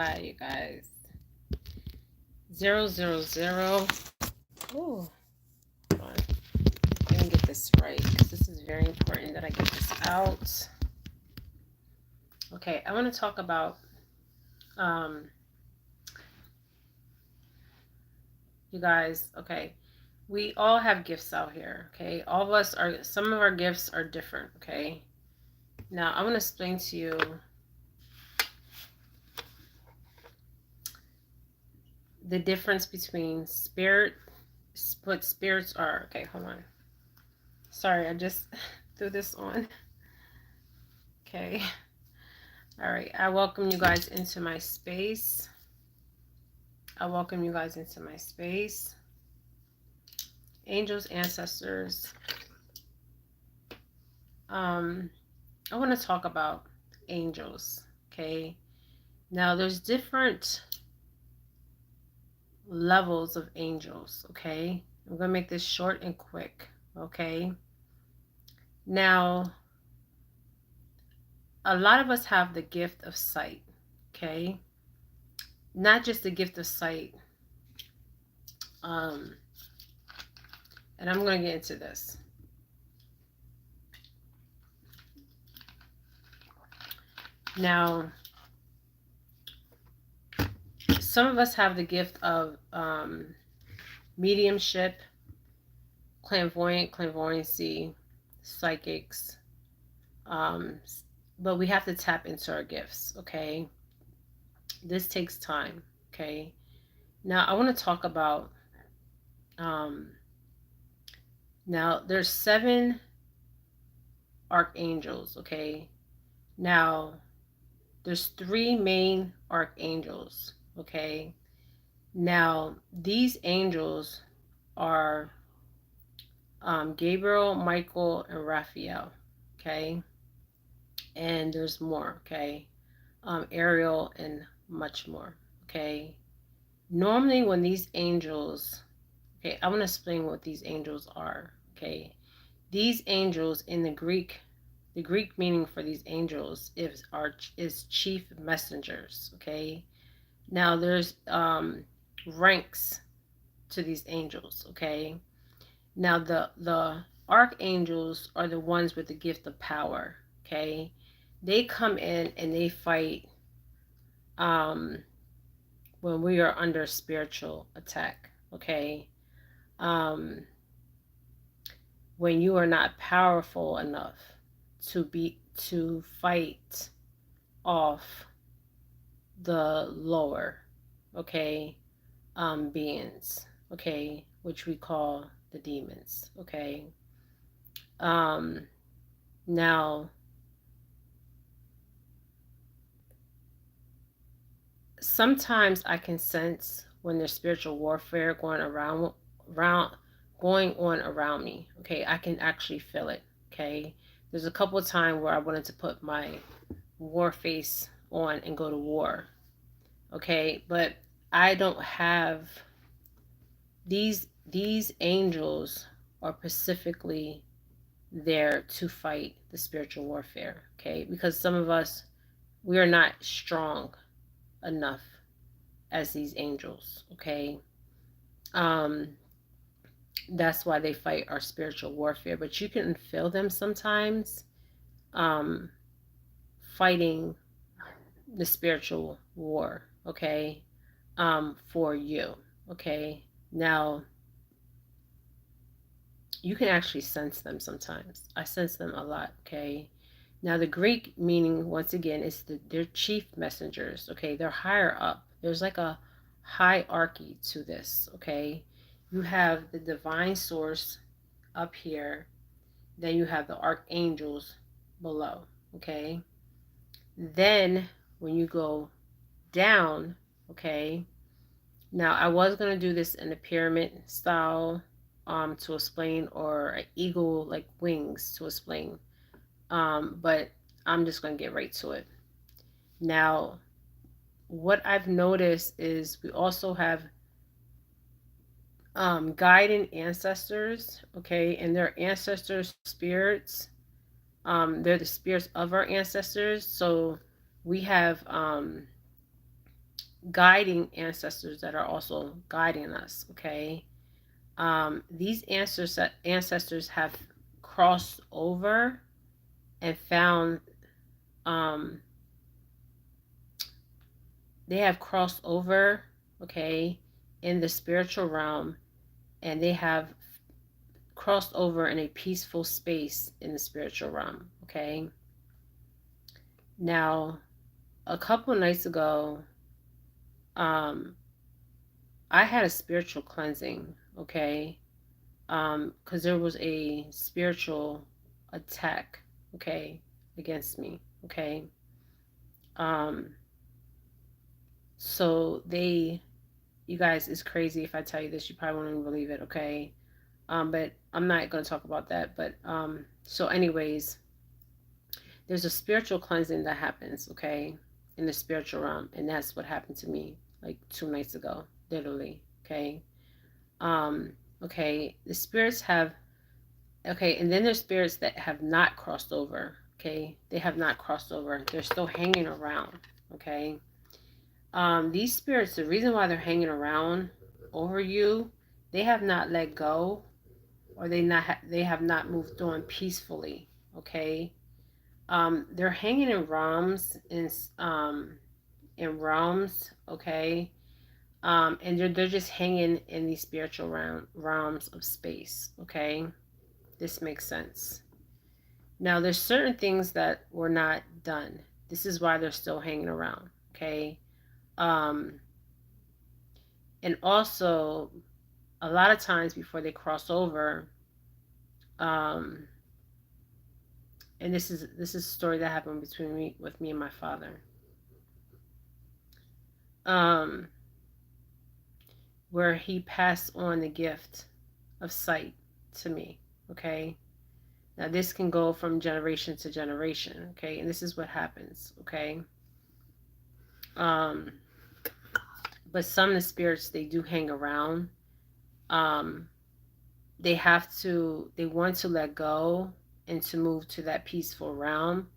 Hi, you guys. 000. Oh, hold on. Let me get this right because this is very important that I get this out. Okay, I want to talk about um, you guys. Okay, we all have gifts out here. Okay, all of us are. Some of our gifts are different. Okay, now I want to explain to you the difference between what spirits are. Okay, hold on. Sorry, I just threw this on. Okay. All right. I welcome you guys into my space. Angels, ancestors. I want to talk about angels. Okay. Now, there's different levels of angels. Okay. I'm going to make this short and quick. Okay. Now, a lot of us have the gift of sight. Okay. Not just the gift of sight. And I'm going to get into this. Now, some of us have the gift of mediumship, clairvoyancy, psychics, but we have to tap into our gifts. Okay, this takes time. Okay, now I want to talk about now there's 7 archangels. Okay, now there's 3 main archangels. Okay, now these angels are Gabriel, Michael, and Raphael. Okay, and there's more. Okay, Ariel, and much more. Okay, normally when these angels, okay, I want to explain what these angels are. Okay, these angels in the Greek meaning for these angels is chief messengers. Okay, now there's ranks to these angels. Okay, now the archangels are the ones with the gift of power. Okay, they come in and they fight when we are under spiritual attack. Okay, um, when you are not powerful enough to fight off the lower, okay, beings, okay, which we call the demons. Okay, um, now sometimes I can sense when there's spiritual warfare around going on around me. Okay, I can actually feel it. Okay, there's a couple of times where I wanted to put my war face on and go to war. Okay, but I don't have these angels are specifically there to fight the spiritual warfare. Okay, because some of us, we are not strong enough as these angels. Okay, um that's why they fight our spiritual warfare, but you can feel them sometimes um fighting the spiritual war. Okay, for you. Okay, now you can actually sense them sometimes. I sense them a lot. Okay, now the Greek meaning, once again, is they're chief messengers. Okay, they're higher up. There's like a hierarchy to this. Okay, you have the divine source up here, then you have the archangels below. Okay, then when you go down, okay, now I was going to do this in a pyramid style to explain, or an eagle like wings to explain, but I'm just going to get right to it. Now, what I've noticed is we also have guiding ancestors. Okay, and their ancestors spirits, they're the spirits of our ancestors. So we have guiding ancestors that are also guiding us. Okay, these ancestors have crossed over and found, um, they have crossed over, okay, in the spiritual realm, and they have crossed over in a peaceful space in the spiritual realm. Okay, now a couple nights ago, um, I had a spiritual cleansing. Okay, because there was a spiritual attack, okay, against me. Okay, um, so you guys, it's crazy if I tell you this, you probably won't even believe it. Okay, but I'm not going to talk about that. But so anyways, there's a spiritual cleansing that happens, okay, in the spiritual realm, and that's what happened to me like 2 nights ago, literally. Okay, um, okay, the spirits have, okay, and then there's spirits that have not crossed over. Okay, they have not crossed over. They're still hanging around. Okay, these spirits, the reason why they're hanging around over you, they have not let go, or they have not moved on peacefully. Okay, they're hanging in realms. Okay, and they're just hanging in these spiritual realms of space. Okay, this makes sense. Now, there's certain things that were not done. This is why they're still hanging around. Okay, um, and also a lot of times before they cross over, um, and this is a story that happened between me and my father, um, where he passed on the gift of sight to me. Okay, now this can go from generation to generation. Okay, and this is what happens. Okay, um, but some of the spirits, they do hang around. um, they want to let go and to move to that peaceful realm,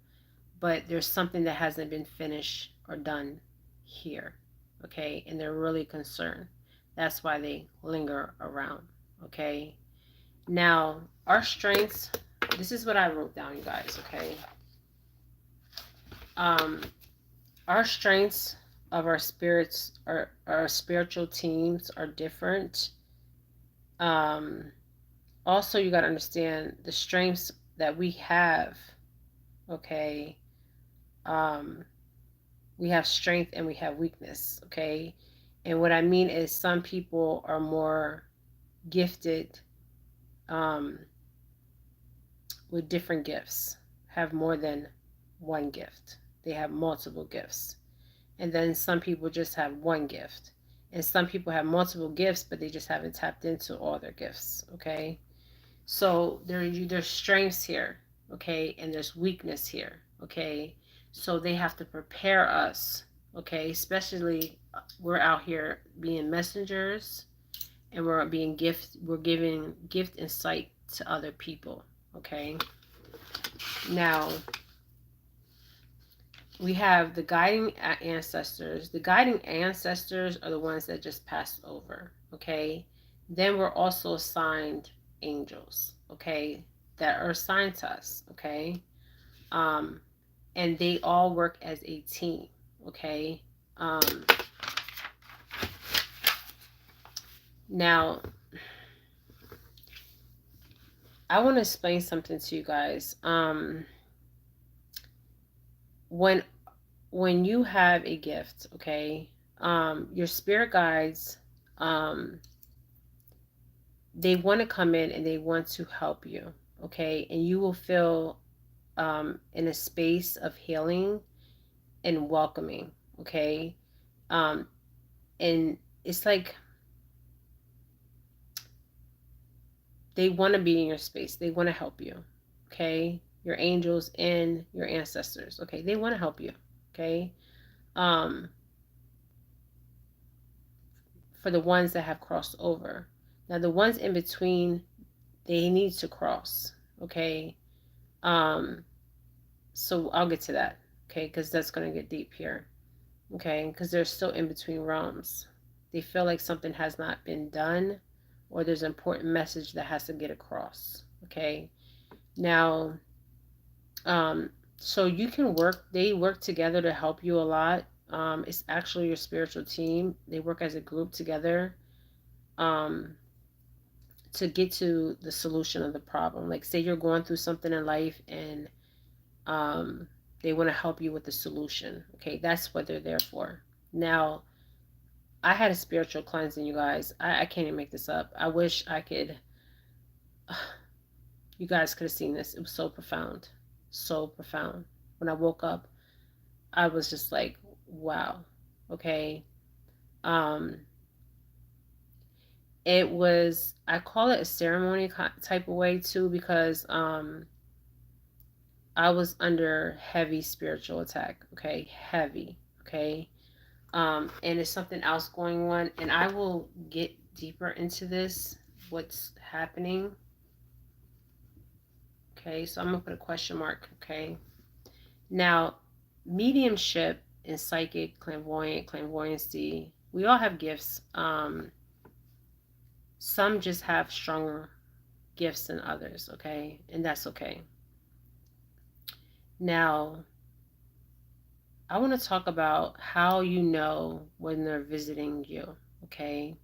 but there's something that hasn't been finished or done here. Okay, and they're really concerned. That's why they linger around. Okay, now our strengths, this is what I wrote down, you guys. Okay, um our strengths of our spirits, our spiritual teams are different. um Also, you got to understand the strengths that we have. Okay, um we have strength and we have weakness. Okay, and what I mean is some people are more gifted, um with different gifts, have more than one gift. They have multiple gifts. And then some people just have one gift, and some people have multiple gifts but they just haven't tapped into all their gifts. Okay, so there's strengths here, okay, and there's weakness here. Okay, so they have to prepare us. Okay, especially we're out here being messengers, and we're giving gift and sight to other people. Okay, now we have the guiding ancestors. The guiding ancestors are the ones that just passed over. Okay, then we're also assigned angels. Okay, that are assigned to us. Okay, um, and they all work as a team. Okay, um, now I want to explain something to you guys. When you have a gift, okay, your spirit guides, um, they want to come in and they want to help you, okay, and you will feel, in a space of healing and welcoming. Okay, um, and it's like they want to be in your space. They want to help you. Okay, your angels and your ancestors. Okay, they want to help you. Okay, um, for the ones that have crossed over. Now, the ones in between, they need to cross. Okay, so I'll get to that. Okay, because that's going to get deep here. okay, because they're still in between realms. They feel like something has not been done, or there's an important message that has to get across, okay? Now, um, so you can work, they work together to help you a lot. It's actually your spiritual team. They work as a group together um, to get to the solution of the problem. Like, say you're going through something in life and um, they want to help you with the solution. Okay, that's what they're there for. Now, I had a spiritual cleansing, you guys. I can't even make this up. I wish I could, you guys could have seen this. It was so profound. So profound. When I woke up, I was just like, wow. Okay. Um, it was, I call it a ceremony type of way too, because I was under heavy spiritual attack. Okay. Heavy. Okay. And it's something else going on, and I will get deeper into this, what's happening. Okay, so I'm gonna put a question mark. Okay, now mediumship and psychic, clairvoyancy, we all have gifts. Some just have stronger gifts than others. Okay, and that's okay. Now I want to talk about how you know when they're visiting you. Okay,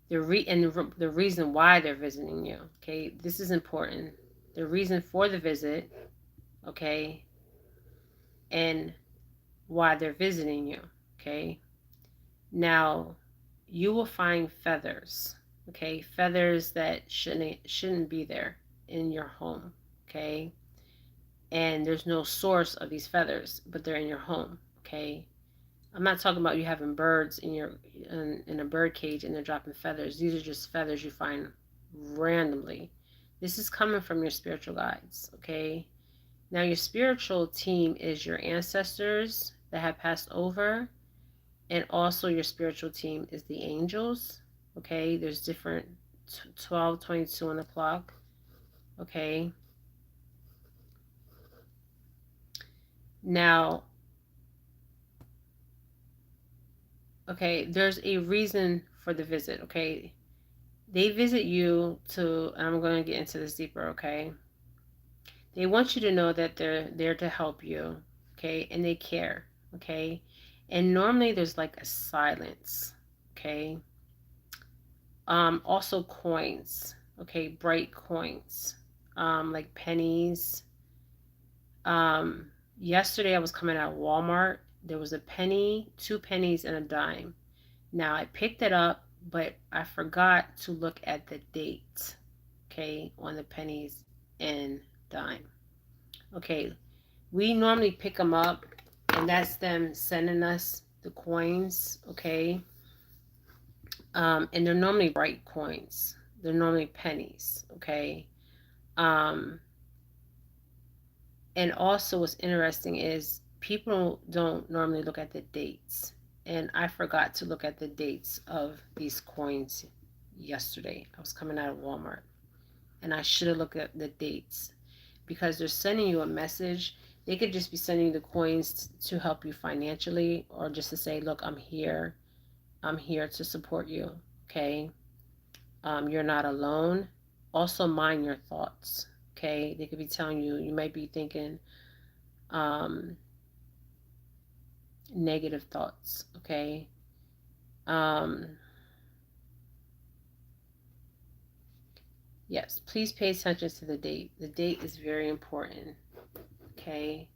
the reason why they're visiting you. Okay, this is important. The reason for the visit, okay, and why they're visiting you. Okay, now you will find feathers. Okay, feathers that shouldn't be there in your home. Okay, and there's no source of these feathers, but they're in your home. Okay, I'm not talking about you having birds in a bird cage and they're dropping feathers. These are just feathers you find randomly. This is coming from your spiritual guides, okay? Now your spiritual team is your ancestors that have passed over, and also your spiritual team is the angels, okay? There's different 12, 22 on the clock, okay? Now, okay, there's a reason for the visit, okay? They visit you to, and I'm going to get into this deeper, okay? They want you to know that they're there to help you, okay? And they care, okay? And normally there's like a silence, okay? Also coins, okay? Bright coins, like pennies. Yesterday I was coming out of Walmart. There was a penny, 2 pennies, and a dime. Now I picked it up, but I forgot to look at the date, okay, on the pennies and dime. Okay, we normally pick them up, and that's them sending us the coins, okay? And they're normally bright coins. They're normally pennies, okay? Um, and also what's interesting is people don't normally look at the dates. And I forgot to look at the dates of these coins yesterday. I was coming out of Walmart, and I should have looked at the dates because they're sending you a message. They could just be sending you the coins to help you financially, or just to say, look, I'm here. I'm here to support you. Okay. You're not alone. Also, mind your thoughts. Okay. They could be telling you, you might be thinking um, negative thoughts. Okay. Um, yes. Please pay attention to the date. The date is very important. Okay.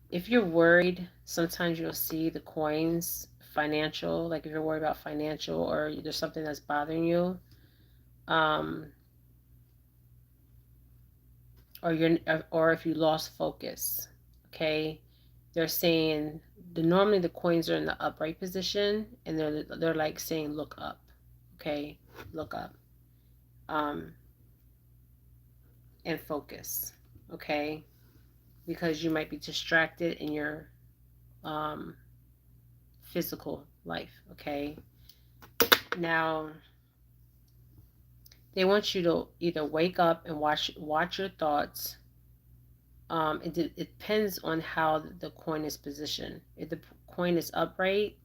If you're worried, sometimes you'll see the coins financial, like if you're worried about financial or there's something that's bothering you, um, or if you lost focus, okay, they're saying normally the coins are in the upright position, and they're like saying look up, okay, look up, um, and focus, okay, because you might be distracted in your um, physical life, okay. Now they want you to either wake up and watch your thoughts, It depends on how the coin is positioned. If the coin is upright,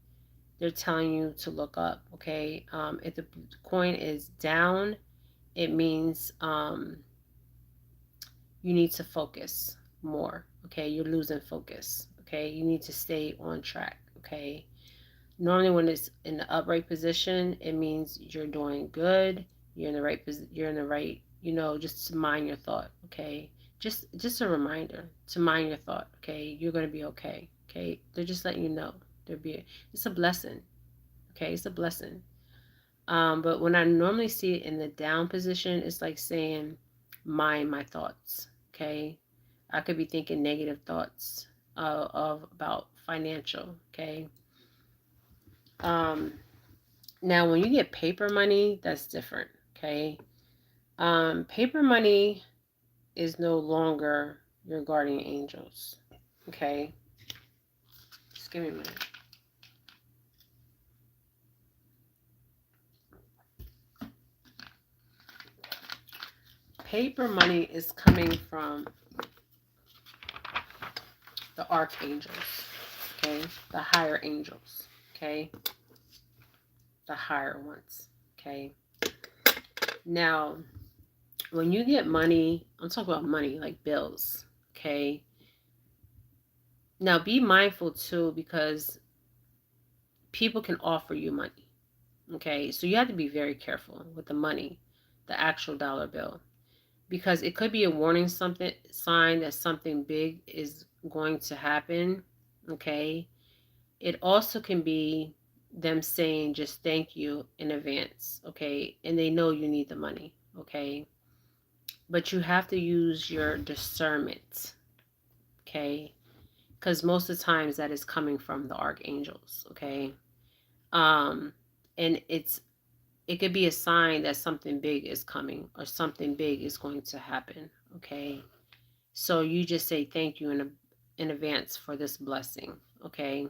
they're telling you to look up. Okay. If the coin is down, it means you need to focus more. Okay. You're losing focus. Okay. You need to stay on track. Okay. Normally, when it's in the upright position, it means you're doing good. You're in the right position. You're in the right. Just to mind your thought. Okay. Just a reminder to mind your thought. Okay. You're gonna be okay. Okay. They're just letting you know. It's a blessing. Okay. It's a blessing. But when I normally see it in the down position, it's like saying, mind my thoughts. Okay. I could be thinking negative thoughts of about financial. Okay. Um, Now, when you get paper money, that's different. Okay. Paper money is no longer your guardian angels. Okay. Just give me a minute. Paper money is coming from the archangels. Okay. The higher angels. Okay. The higher ones. Okay. Now, when you get money, I'm talking about money like bills. Okay. Now, be mindful too, because people can offer you money. Okay, so you have to be very careful with the money, the actual dollar bill, because it could be a warning something sign that something big is going to happen. Okay, it also can be them saying just thank you in advance. Okay, and they know you need the money. Okay, but you have to use your discernment. Okay, because most of the times that is coming from the archangels. Okay, um, and it could be a sign that something big is coming or something big is going to happen. Okay. So you just say thank you in advance for this blessing. Okay.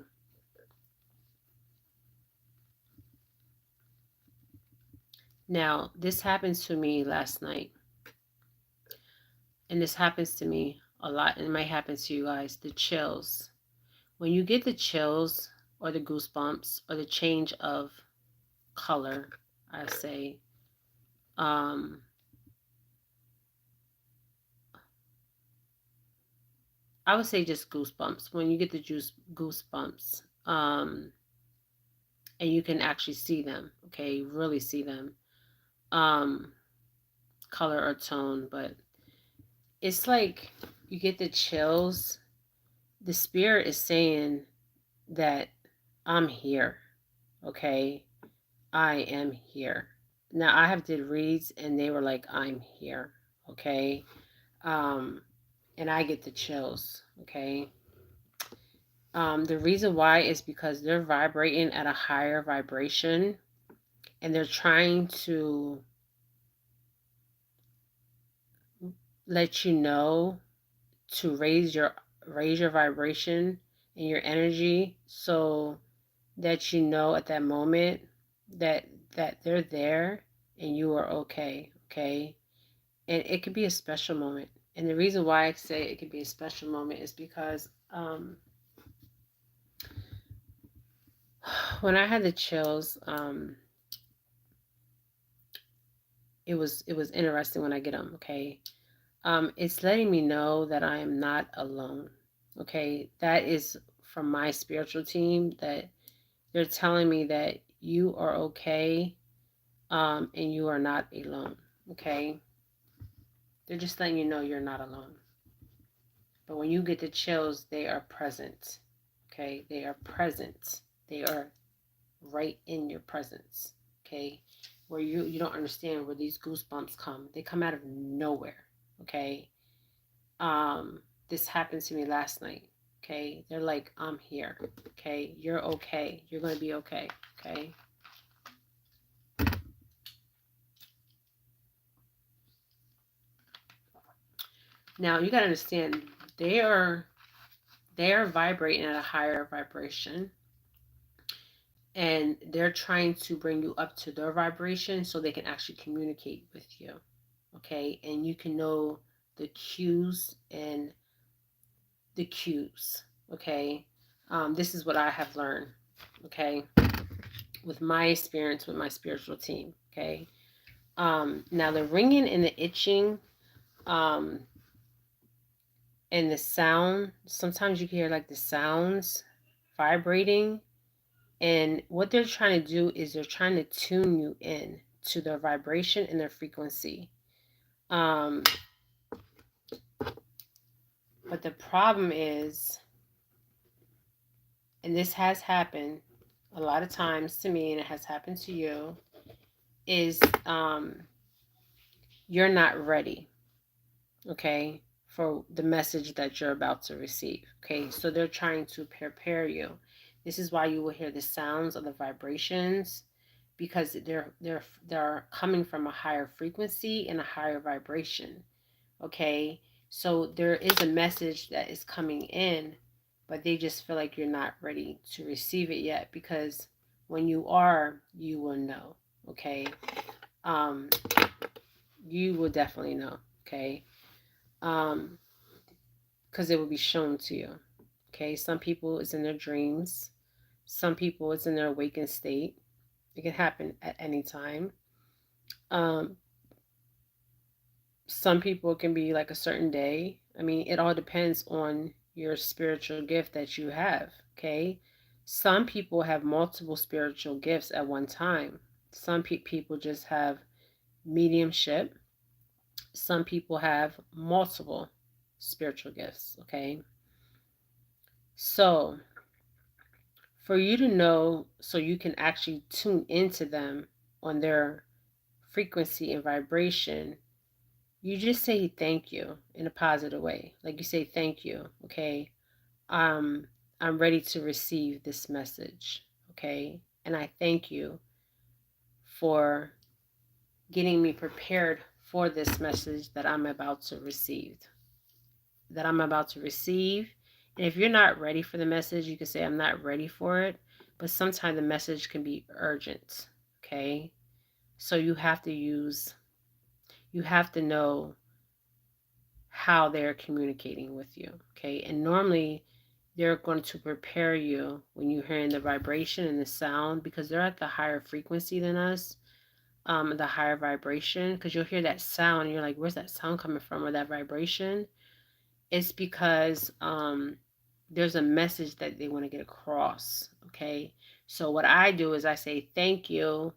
Now, this happened to me last night, and this happens to me a lot, and it might happen to you guys. The chills. When you get the chills or the goosebumps or the change of color, I say, um, I would say just goosebumps. When you get the goosebumps, and you can actually see them, okay, really see them, um color or tone, but it's like you get the chills. The spirit is saying that I'm here. Okay, I am here. Now I have did reads and they were like I'm here. Okay. um and I get the chills. Okay. The reason why is because they're vibrating at a higher vibration, and they're trying to let you know to raise your vibration and your energy, so that you know at that moment that they're there and you are okay. Okay. And it could be a special moment, and the reason why I say it could be a special moment is because when I had the chills, it was interesting when I get them. Okay. It's letting me know that I am not alone. Okay, that is from my spiritual team, that they're telling me that you are okay, and you are not alone. Okay, they're just letting you know you're not alone. But when you get the chills, they are present. Okay, they are present. They are right in your presence. Okay, where you don't understand where these goosebumps come. They come out of nowhere. Okay. um this happened to me last night. Okay, they're like I'm here. Okay, you're okay, you're gonna be okay. Okay. Now you gotta understand, they are they are vibrating at a higher vibration, and they're trying to bring you up to their vibration so they can actually communicate with you. Okay, and you can know the cues and the cues. Okay. This is what I have learned. Okay. With my experience with my spiritual team. Okay. Now the ringing and the itching, um, and the sound, sometimes you can hear like the sounds vibrating. And what they're trying to do is they're trying to tune you in to their vibration and their frequency. Um, but the problem is, and this has happened a lot of times to me, and it has happened to you, is you're not ready, okay, for the message that you're about to receive. Okay, so they're trying to prepare you. This is why you will hear the sounds of the vibrations, because they're coming from a higher frequency and a higher vibration. Okay, so there is a message that is coming in, but they just feel like you're not ready to receive it yet, because when you are, you will know. Okay, um, you will definitely know. Okay, um, because it will be shown to you. Okay, some people it's in their dreams, some people it's in their awakened state. It can happen at any time. Um, some people it can be like a certain day. I mean, it all depends on your spiritual gift that you have. Okay, some people have multiple spiritual gifts at one time. Some people just have mediumship. Some people have multiple spiritual gifts. Okay, so for you to know, so you can actually tune into them on their frequency and vibration, you just say thank you in a positive way. Like you say thank you. Okay, um I'm ready to receive this message. Okay, and I thank you for getting me prepared for this message that I'm about to receive. And if you're not ready for the message, you can say, I'm not ready for it. But sometimes the message can be urgent. Okay. So you have to know how they're communicating with you. Okay. And normally they're going to prepare you when you're hearing the vibration and the sound, because they're at the higher frequency than us, the higher vibration. Because you'll hear that sound and you're like, where's that sound coming from, or that vibration? It's because there's a message that they want to get across. Okay. So what I do is I say thank you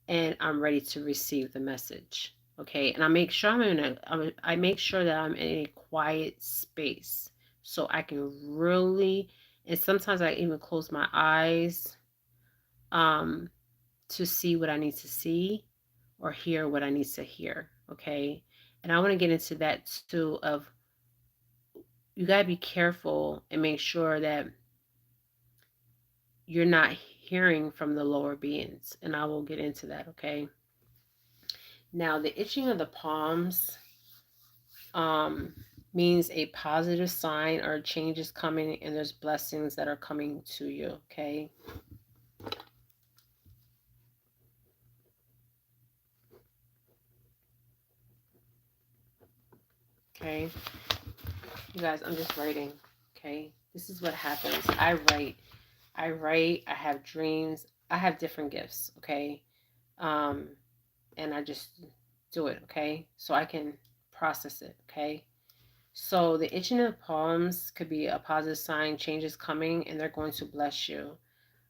and I'm ready to receive the message. Okay. And I make sure I make sure that I'm in a quiet space so I can really, and sometimes I even close my eyes um, to see what I need to see or hear what I need to hear. Okay. And I want to get into that too of you got to be careful and make sure that you're not hearing from the lower beings. And I will get into that, okay? Now, the itching of the palms um, means a positive sign or a change is coming and there's blessings that are coming to you, okay? Okay, you guys, I'm just writing, okay? This is what happens. I have dreams, I have different gifts, okay? Um, and I just do it, okay? So I can process it, okay? So the itching of the palms could be a positive sign, change is coming, and they're going to bless you.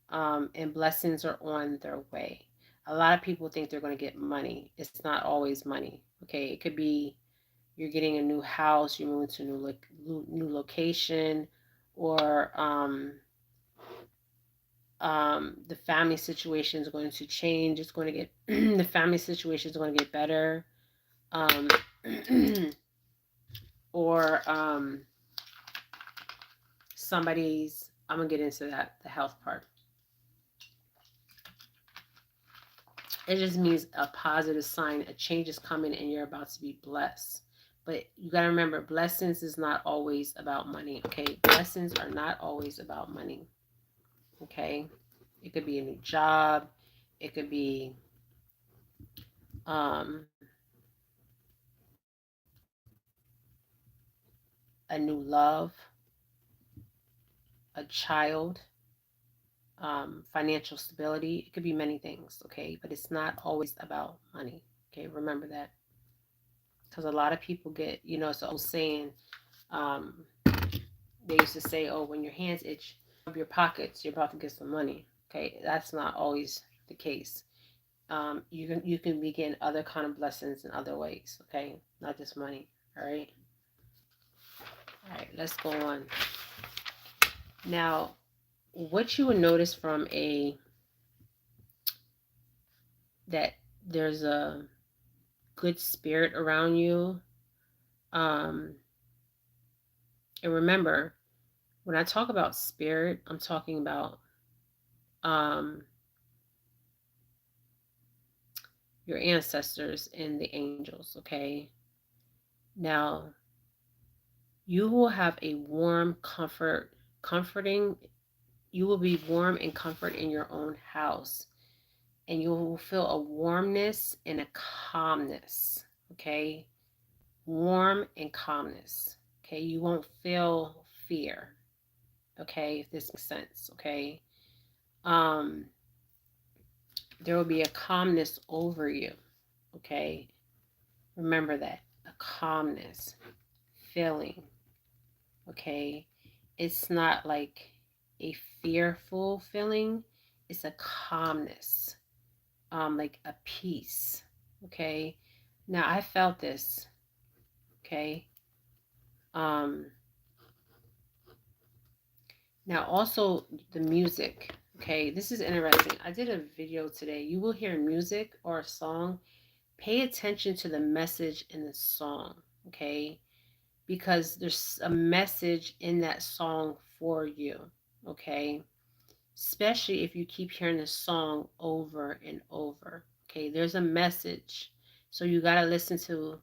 And blessings are on their way. A lot of people think they're going to get money. It's not always money, okay? It could be you're getting a new house, you're moving to a new location, or the family situation is going to change. It's going to get the family situation is going to get better, um, or somebody's. I'm gonna get into that the health part. It just means a positive sign. A change is coming, and you're about to be blessed. But you got to remember, blessings is not always about money. Okay, blessings are not always about money. Okay, it could be a new job. It could be um, a new love. a child, financial stability. It could be many things, okay? But it's not always about money, okay? Remember that. Because a lot of people get, it's an old saying. Um, they used to say, oh, when your hands itch, rub your pockets, you're about to get some money. Okay, that's not always the case. You can be getting other kind of blessings in other ways. Okay, not just money. All right. All right. Let's go on. Now, what you would notice from a that there's a good spirit around you. Um, and remember, when I talk about spirit, I'm talking about um, your ancestors and the angels. Okay. Now, you will have a comforting, you will be warm and comfort in your own house. And you will feel a warmness and a calmness. Okay. Warm and calmness. Okay. You won't feel fear. Okay. If this makes sense. Okay. Um, there will be a calmness over you. Okay. Remember that. A calmness. Feeling. Okay. It's not like a fearful feeling, it's a calmness, like a peace. Okay. Now I felt this. Okay. Um, now also the music. Okay. This is interesting. I did a video today. You will hear music or a song. Pay attention to the message in the song. Okay. Because there's a message in that song for you. Okay. Especially if you keep hearing the song over and over. Okay, there's a message. So you got to listen to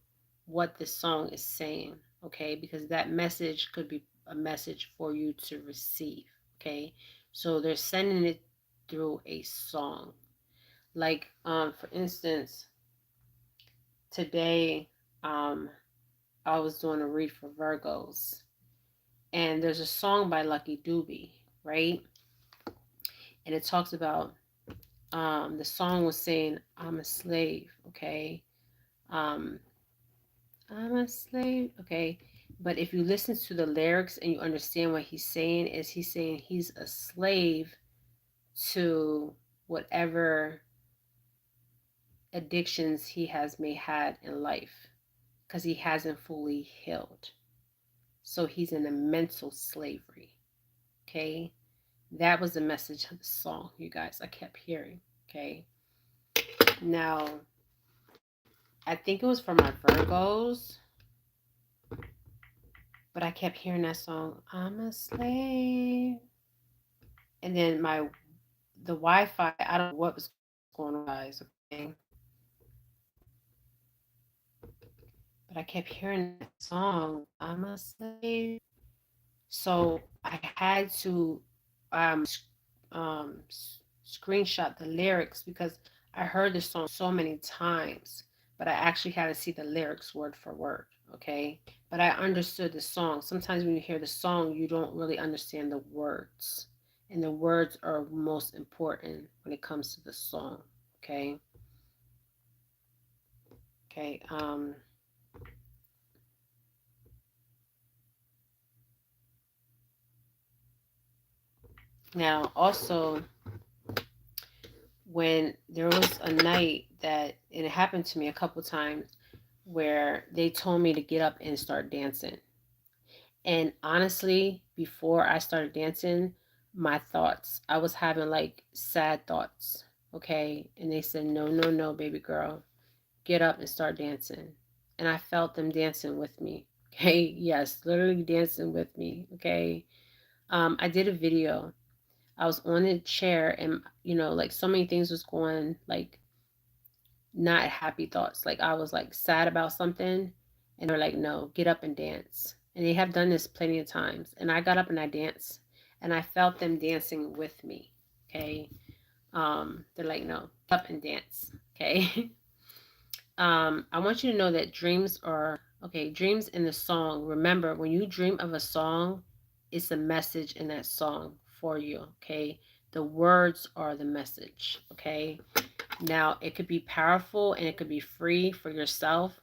what the song is saying, okay? Because that message could be a message for you to receive, okay? So they're sending it through a song. Like for instance, today I was doing a read for Virgos, and there's a song by Lucky Dube, right? And it talks about the song was saying, I'm a slave, okay? Um, I'm a slave, okay? But if you listen to the lyrics and you understand what he's saying, is he's saying he's a slave to whatever addictions he has may had in life because he hasn't fully healed. So he's in a mental slavery, okay? That was the message of the song, you guys. I kept hearing, okay? Now, I think it was for my Virgos, but I kept hearing that song, I'm a slave. And then the Wi-Fi, I don't know what was going on, guys, okay? But I kept hearing that song, I'm a slave. So I had to um, screenshot the lyrics because I heard the song so many times, but I actually had to see the lyrics word for word, okay? But I understood the song. Sometimes when you hear the song, you don't really understand the words. And the words are most important when it comes to the song, okay? Okay. Now, also, when there was a night that, and it happened to me a couple times, where they told me to get up and start dancing. And honestly, before I started dancing, my thoughts, I was having like sad thoughts, okay? And they said, no, no, no, baby girl, get up and start dancing. And I felt them dancing with me, okay? Yes, literally dancing with me, okay? I did a video. I was on a chair and, like so many things was going, like not happy thoughts. Like I was like sad about something and they're like, no, get up and dance. And they have done this plenty of times. And I got up and I danced and I felt them dancing with me. Okay. They're like, no, get up and dance. Okay. I want you to know that dreams in the song. Remember, when you dream of a song, it's a message in that song for you, okay? The words are the message, okay? Now, it could be powerful and it could be free for yourself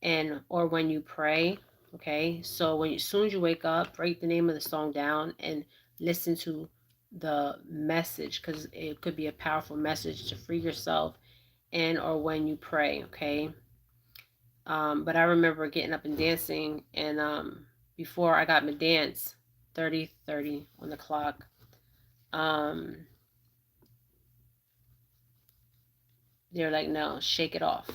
and or when you pray, okay? So when as soon as you wake up, write the name of the song down and listen to the message, because it could be a powerful message to free yourself and or when you pray, okay? But I remember getting up and dancing, and before I got my dance, 30:30 on the clock, um, they're like, no, shake it off,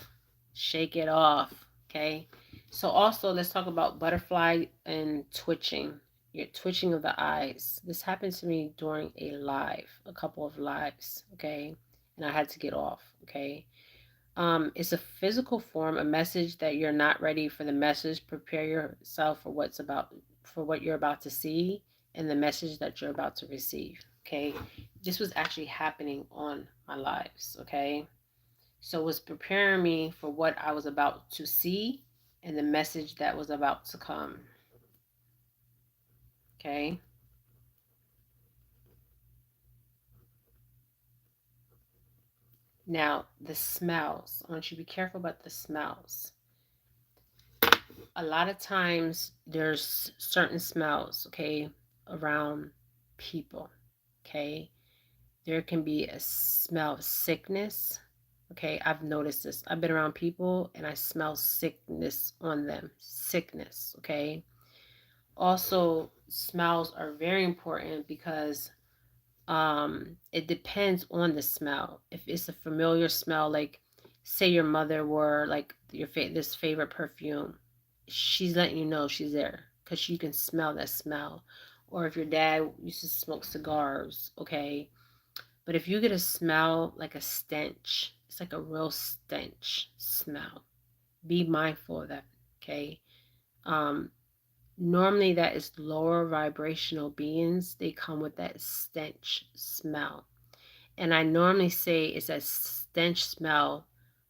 okay? So also, let's talk about butterfly and twitching. Your twitching of the eyes. This happened to me during a couple of lives, okay? And I had to get off, okay? It's a physical form, a message that you're not ready for the message. Prepare yourself for what you're about to see and the message that you're about to receive. Okay. This was actually happening on my lives. Okay. So it was preparing me for what I was about to see and the message that was about to come. Okay. Now, the smells. I want you to be careful about the smells. A lot of times there's certain smells, okay, around people, okay? There can be a smell of sickness, okay? I've noticed this. I've been around people and I smell sickness on them. Sickness, okay? Also, smells are very important because it depends on the smell. If it's a familiar smell, like say your mother wore like this favorite perfume, she's letting you know she's there because you can smell that smell. Or if your dad used to smoke cigars, okay. But if you get a smell like a stench, it's like a real stench smell, be mindful of that, okay. um Normally, that is lower vibrational beings. They come with that stench smell. And I normally say it's a stench smell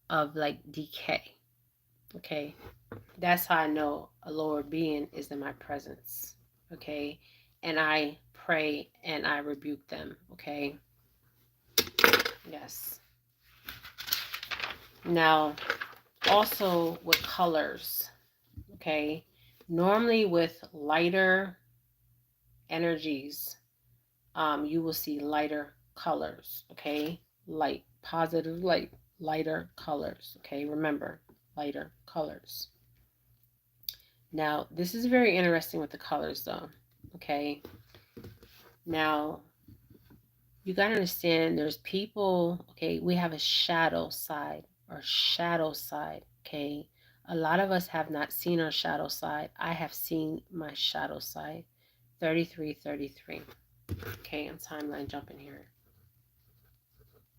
of like decay. Okay. That's how I know a lower being is in my presence. Okay. And I pray and I rebuke them. Okay. Yes. Now, also with colors. Okay. Normally, with lighter energies, you will see lighter colors, okay? Light, positive light, lighter colors, okay? Remember, lighter colors. Now, this is very interesting with the colors, though, okay? Now, you got to understand there's people, okay? We have a shadow side, okay? A lot of us have not seen our shadow side. I have seen my shadow side. 3333. Okay, I'm timeline jumping here.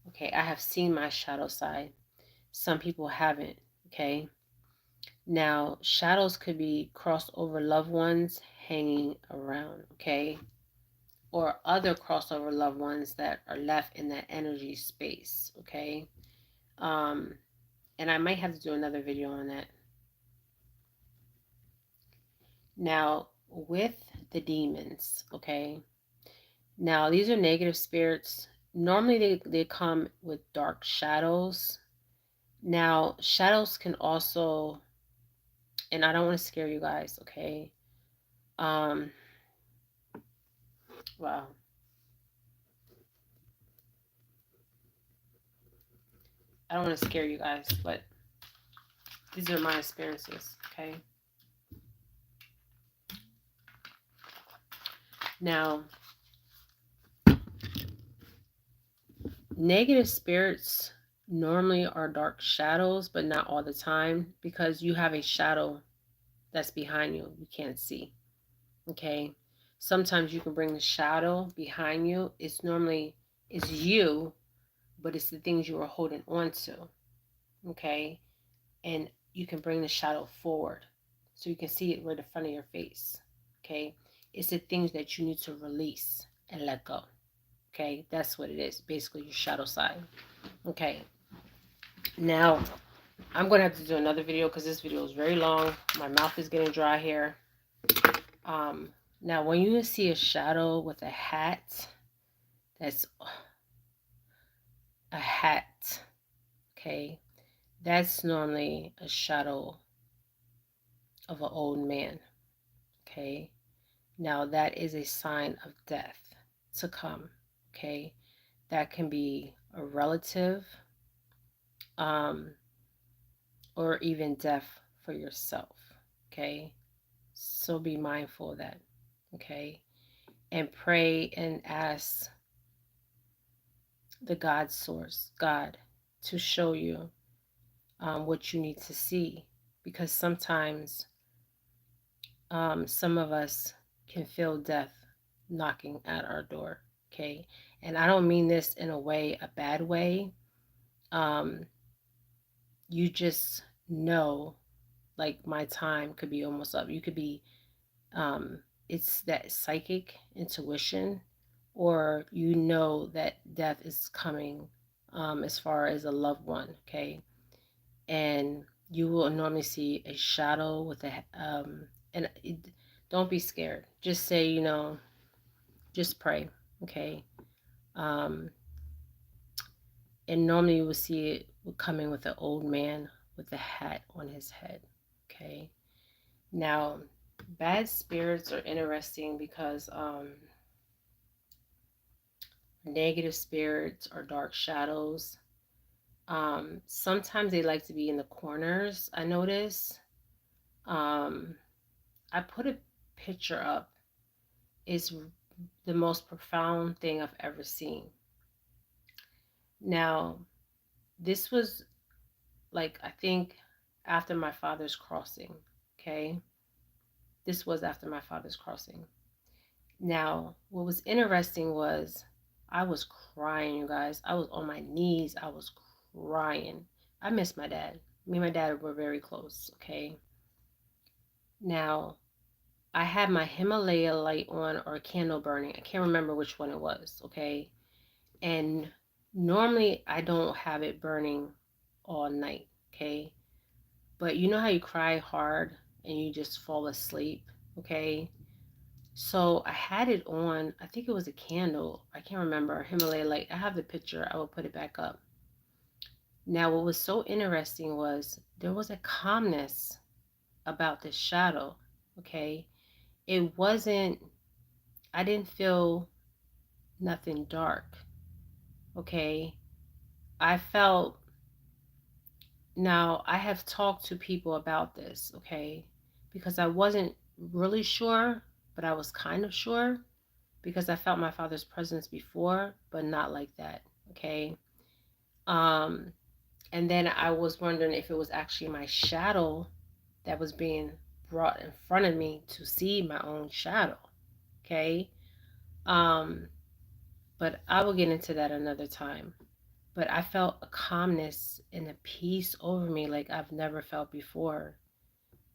Okay, I have seen my shadow side. Some people haven't. Okay. Now, shadows could be crossed over loved ones hanging around. Okay. Or other crossover loved ones that are left in that energy space. Okay. And I might have to do another video on that. Now, with the demons, okay. Now, these are negative spirits. Normally, they come with dark shadows. Now, shadows can also, and I don't want to scare you guys, okay? Um, wow. I don't want to scare you guys, but these are my experiences, okay? Now, negative spirits normally are dark shadows, but not all the time because you have a shadow that's behind you can't see, okay? Sometimes you can bring the shadow behind you. It's normally it's you, but it's the things you are holding on to, okay? And you can bring the shadow forward so you can see it right in front of your face, okay? It's the things that you need to release and let go, okay? That's what it is, basically your shadow side, okay? Now, I'm going to have to do another video because this video is very long. My mouth is getting dry here. Now, when you see a shadow with a hat, that's a hat, okay? That's normally a shadow of an old man, okay? Now, that is a sign of death to come, okay? That can be a relative, um, or even death for yourself, okay? So be mindful of that, okay? And pray and ask the God source, God, to show you what you need to see. Because sometimes some of us can feel death knocking at our door, okay? And I don't mean this in a way, a bad way. Um, you just know, like, my time could be almost up. You could be, it's that psychic intuition, or you know that death is coming, as far as a loved one, okay? And you will normally see a shadow with a, and don't be scared. Just say, just pray, okay? Um, and normally you will see it coming with an old man with a hat on his head, okay? Now, bad spirits are interesting because negative spirits or dark shadows, sometimes they like to be in the corners, I notice. Um, I put a picture up. It's the most profound thing I've ever seen. Now, this was like, I think, after my father's crossing, okay? This was after my father's crossing. Now, what was interesting was I was crying, you guys. I was on my knees. I was crying. I miss my dad. Me and my dad were very close, okay? Now, I had my Himalaya light on or a candle burning. I can't remember which one it was, okay? And normally I don't have it burning all night, okay? But you know how you cry hard and you just fall asleep, okay? So I had it on, I think it was a candle. I can't remember. Himalaya light. I have the picture. I will put it back up. Now, what was so interesting was there was a calmness about the shadow, okay? It wasn't, I didn't feel nothing dark, okay? I felt, now I have talked to people about this, okay? Because I wasn't really sure, but I was kind of sure because I felt my father's presence before, but not like that, okay? Um, and then I was wondering if it was actually my shadow that was being brought in front of me to see my own shadow, okay? Um, but I will get into that another time. But I felt a calmness and a peace over me like I've never felt before.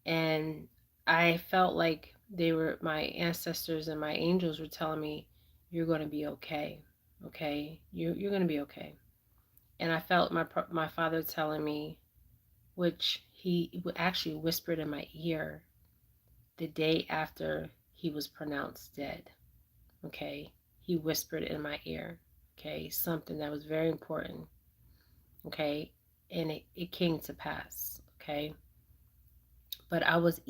And I felt like they were, my ancestors and my angels were telling me, you're going to be okay. Okay? You're going to be okay. And I felt my father telling me, which he actually whispered in my ear the day after he was pronounced dead. Okay? He whispered in my ear, okay, something that was very important, okay? And it came to pass, okay? But I was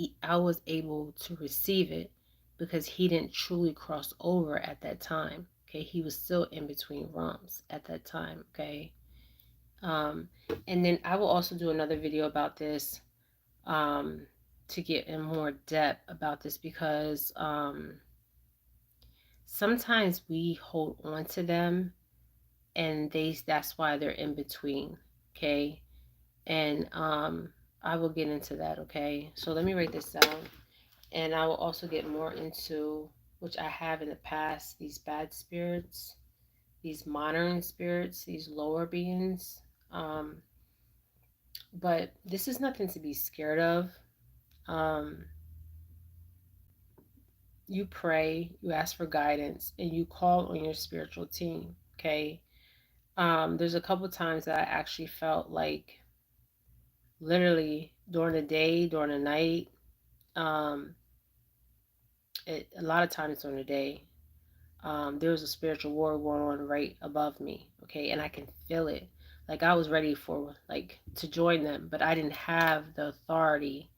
able to receive it because he didn't truly cross over at that time, okay? He was still in between realms at that time, okay? Um, and then I will also do another video about this, um, to get in more depth about this because sometimes we hold on to them and that's why they're in between, okay? And I will get into that, okay? So let me write this down. And I will also get more into, which I have in the past, these bad spirits, these modern spirits, these lower beings. Um, but this is nothing to be scared of. Um, you pray, you ask for guidance, and you call on your spiritual team, okay? There's a couple times that I actually felt like literally during the day, during the night, um, a lot of times during the day, there was a spiritual war going on right above me, okay, and I can feel it. Like I was ready for like to join them, but I didn't have the authority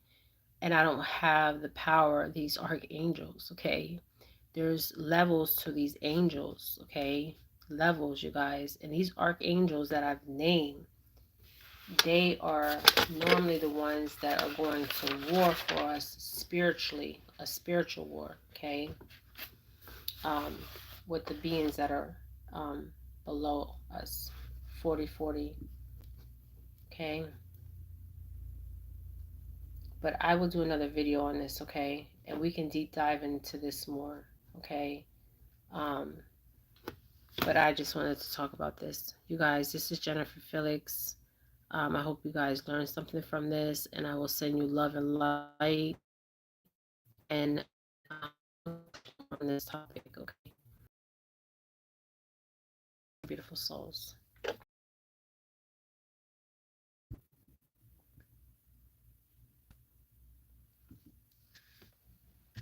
and I don't have the power of these archangels, okay? There's levels to these angels, okay? Levels, you guys. And these archangels that I've named, they are normally the ones that are going to war for us spiritually, a spiritual war, okay? Um, with the beings that are below us, 4040, okay? But I will do another video on this, okay? And we can deep dive into this more, okay? Um, but I just wanted to talk about this. You guys, this is Jennifer Felix. I hope you guys learned something from this, and I will send you love and light and on this topic, okay? Beautiful souls.